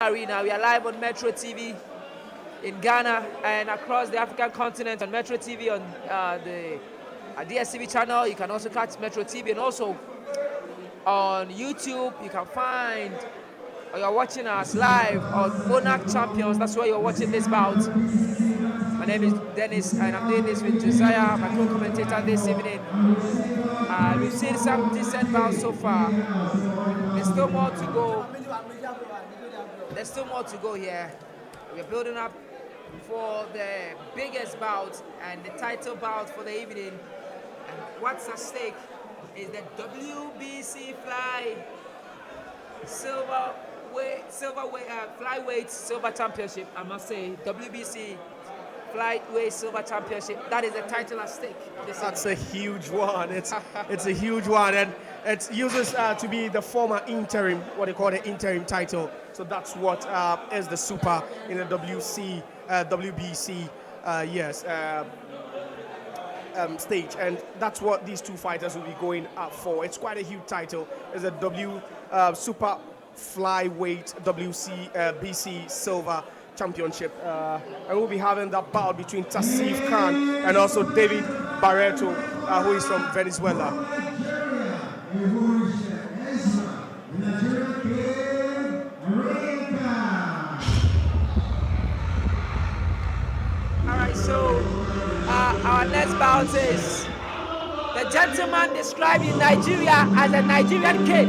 Arena. We are live on Metro TV in Ghana and across the African continent on Metro TV on the DSTV channel. You can also catch Metro TV, and also on YouTube you can find, or you're watching us live on Monarch Champions. That's where you're watching this bout. My name is Dennis and I'm doing this with Josiah, my co-commentator this evening. We've seen some decent bouts so far. There's still more to go. There's still more to go here. We're building up for the biggest bout and the title bout for the evening. And what's at stake is the WBC flyweight silver championship. I must say, WBC flyweight silver championship. That is the title at stake. That's a huge one. It's a huge one, and it uses to be the former interim, what they call the interim title. So that's what is the super in the WBC stage, and that's what these two fighters will be going up for. It's quite a huge title. It's a super flyweight BC silver championship, and we'll be having that bout between Tassif Khan and also David Barreto, who is from Venezuela. All right, so our next bout is the gentleman described in Nigeria as a Nigerian kid,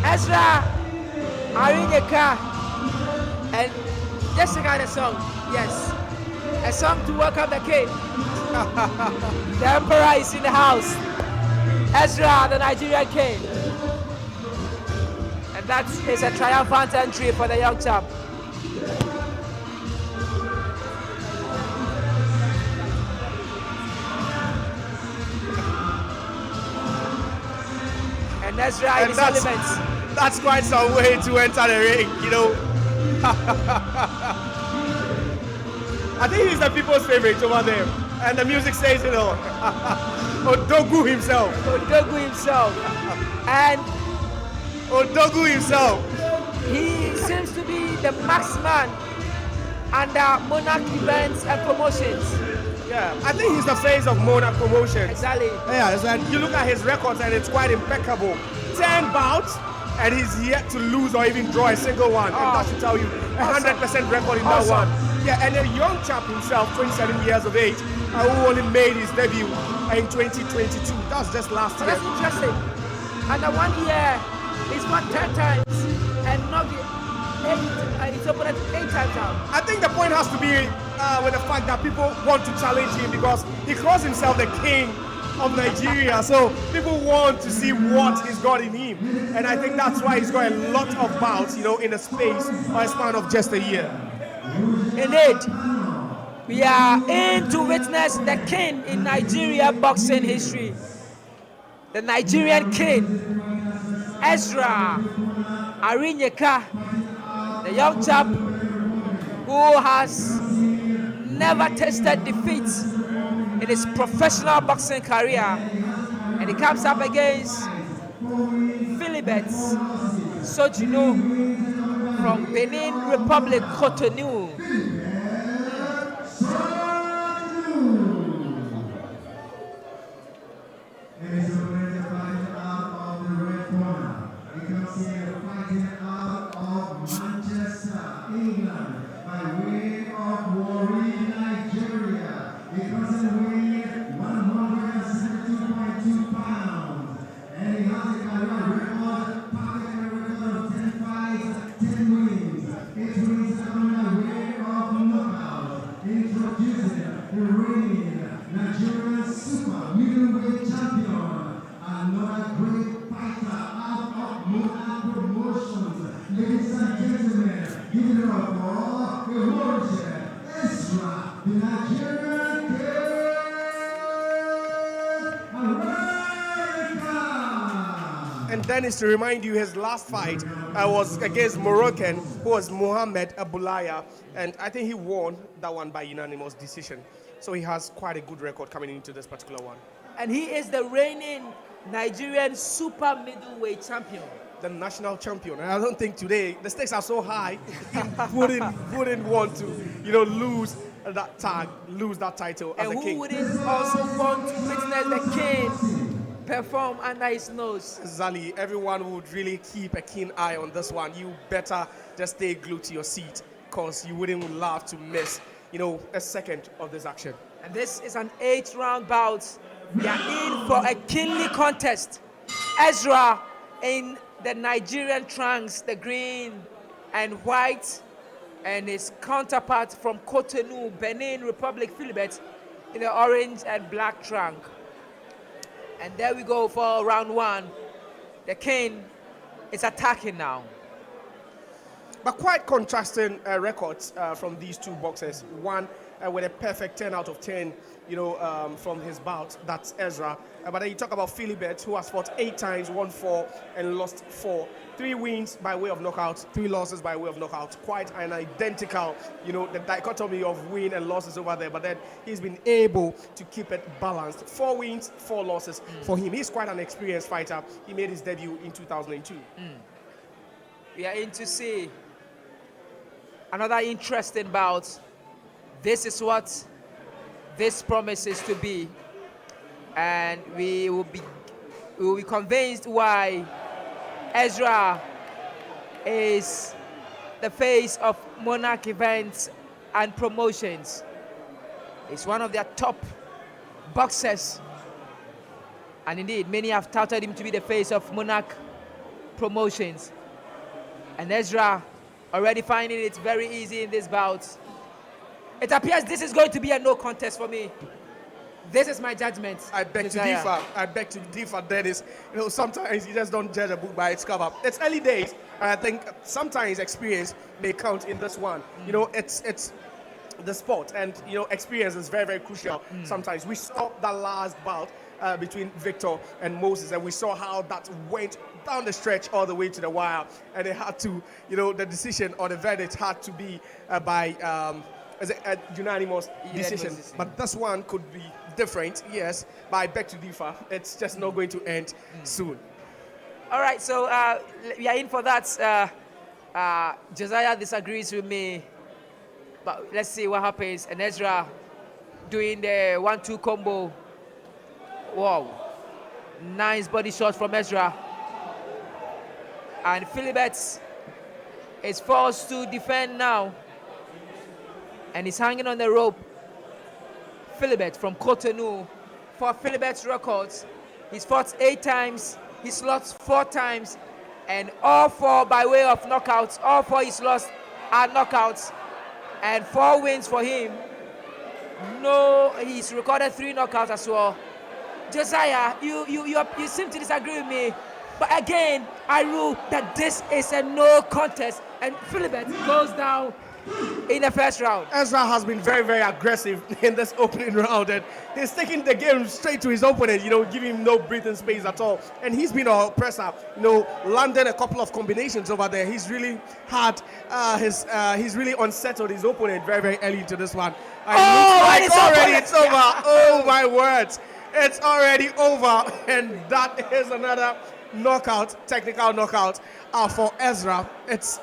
Ezra Arenyeka. And just check out the song. Yes, a song to welcome the king. The emperor is in the house. Ezra, the Nigerian king. And that is a triumphant entry for the young chap. And Ezra in his elements. That's quite some way to enter the ring, you know. I think he's the people's favorite over there, and the music says it all. Odogu himself. And Odogu himself. He seems to be the marksman under Monarch events and promotions. Yeah, I think he's the face of Monarch promotions. Exactly. Yeah, it's like you look at his records and it's quite impeccable. 10 bouts. And he's yet to lose or even draw a single one. And that should tell you 100% record in that one. Yeah, and a young chap himself, 27 years of age, who only made his debut in 2022. That was just last year. That's interesting. And the 1 year, he's won 10 times and knocked his opponent 8 times out. I think the point has to be with the fact that people want to challenge him because he calls himself the king of Nigeria, so people want to see what he's got in him, and I think that's why he's got a lot of bouts, you know, in a space or a span of just a year. Indeed, we are in to witness the king in Nigeria boxing history, the Nigerian king, Ezra Arenyeka, the young chap who has never tasted defeat in his professional boxing career, and he comes up against Phillbet Sodjinu from Benin Republic, Cotonou. And Dennis, to remind you, his last fight was against Moroccan, who was Mohamed Aboulaya, and I think he won that one by unanimous decision. So he has quite a good record coming into this particular one. And he is the reigning Nigerian super middleweight champion. the national champion. And I don't think today the stakes are so high, he wouldn't want to, lose that tag, lose that title as And a who king. wouldn't also want to witness the king perform under his nose? Zali, everyone would really keep a keen eye on this one. You better just stay glued to your seat, because you wouldn't love to miss, a second of this action. And this is an 8-round bout. We are in for a kingly contest. Ezra in the Nigerian trunks, the green and white, and his counterpart from Cotonou, Benin Republic, Phillbet, in the orange and black trunk. And there we go for round 1. The king is attacking now. But quite contrasting records from these two boxers. One with a perfect 10 out of 10, from his bout. That's Ezra. But then you talk about Phillbet, who has fought 8 times, won 4, and lost 4. 3 wins by way of knockout, 3 losses by way of knockout. Quite an identical, the dichotomy of win and losses over there. But then he's been able to keep it balanced. 4 wins, 4 losses for him. He's quite an experienced fighter. He made his debut in 2002. We are in to see another interesting bout. This is what this promises to be, and we will be convinced why Ezra is the face of Monarch Events and Promotions. He's one of their top boxers, and indeed many have touted him to be the face of Monarch Promotions. And Ezra already finding it very easy in this bout. It appears this is going to be a no contest for me. This is my judgment. I beg to differ, Dennis. Sometimes you just don't judge a book by its cover. It's early days, and I think sometimes experience may count in this one. It's the sport, and experience is very, very crucial. Sometimes we saw that last bout between Victor and Moses, and we saw how that went down the stretch all the way to the wire, and it had to, the decision or the verdict had to be by a unanimous decision. But this one could be different, yes, but I beg to differ. It's just not going to end soon. All right, so we are in for that. Josiah disagrees with me, but let's see what happens. And Ezra doing the 1-2 combo. Wow, nice body shot from Ezra. And Phillbet is forced to defend now, and he's hanging on the rope. Phillbet from Cotonou. For Phillbet's records, he's fought 8 times, he's lost 4 times, and all 4 by way of knockouts. All 4 he's lost are knockouts, and 4 wins for him. No, he's recorded 3 knockouts as well. Josiah, you seem to disagree with me, but again, I rule that this is a no contest, and Phillbet goes down in the first round. Ezra has been very, very aggressive in this opening round, and he's taking the game straight to his opponent, giving him no breathing space at all. And he's been a oppressor, landed a couple of combinations over there. He's really had he's really unsettled his opponent very, very early into this one. It's over. Oh my words. It's already over, and that is another knockout, technical knockout for Ezra. It's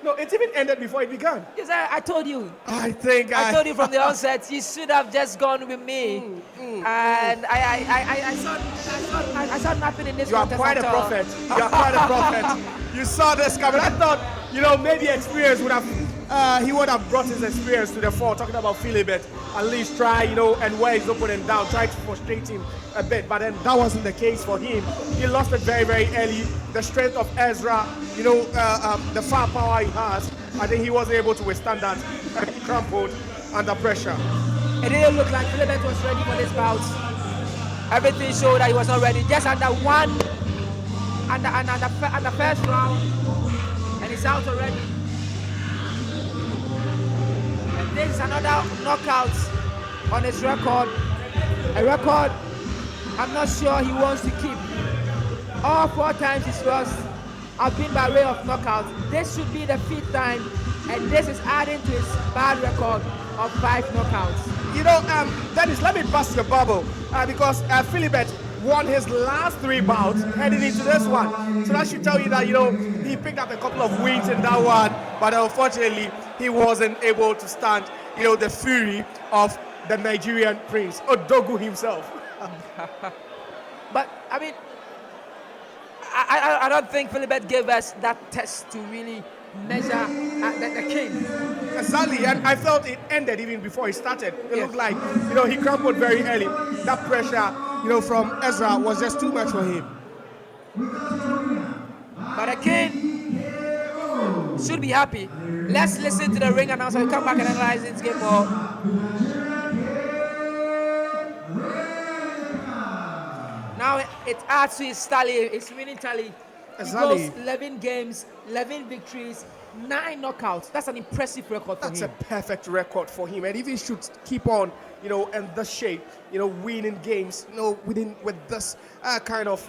even ended before it began. Yes, I told you. I told you from the onset. You should have just gone with me. And I saw nothing in this. You are quite a prophet. You are quite a prophet. You saw this coming. I thought, maybe experience would have. He would have brought his experience to the fore. Talking about Phillbet, at least try, and wear his opponent down, try to frustrate him a bit. But then that wasn't the case for him. He lost it very, very early. The strength of Ezra, the firepower he has, I think he wasn't able to withstand that. He crumpled under pressure. It didn't look like Phillbet was ready for this bout. Everything showed that he was not ready. Just under the first round, and he's out already. And this is another knockout on his record. A record I'm not sure he wants to keep. All 4 times he's lost have been by way of knockout. This should be the 5th time, and this is adding to his bad record of 5 knockouts. Dennis, let me bust your bubble because Phillbet won his last 3 bouts heading into this one. So that should tell you that, he picked up a couple of wins in that one, but unfortunately, he wasn't able to stand, the fury of the Nigerian prince, Odogu himself. But, I mean, I don't think Phillbet gave us that test to really measure the king. Exactly, and I felt it ended even before he started. It looked like, he crumbled very early. That pressure, from Ezra was just too much for him. But the king should be happy. Let's listen to the ring announcer. We'll come back and analyze this game more. Now it adds to his tally, his winning tally. Exactly. He goes 11 games, 11 victories, 9 knockouts. That's an impressive record for him. That's a perfect record for him, and if he should keep on, in this shape, winning games, with this kind of,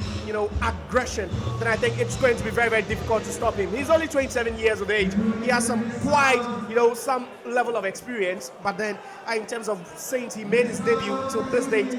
aggression, then I think it's going to be very, very difficult to stop him. He's only 27 years of age. He has some some level of experience, but then in terms of since he made his debut till this date,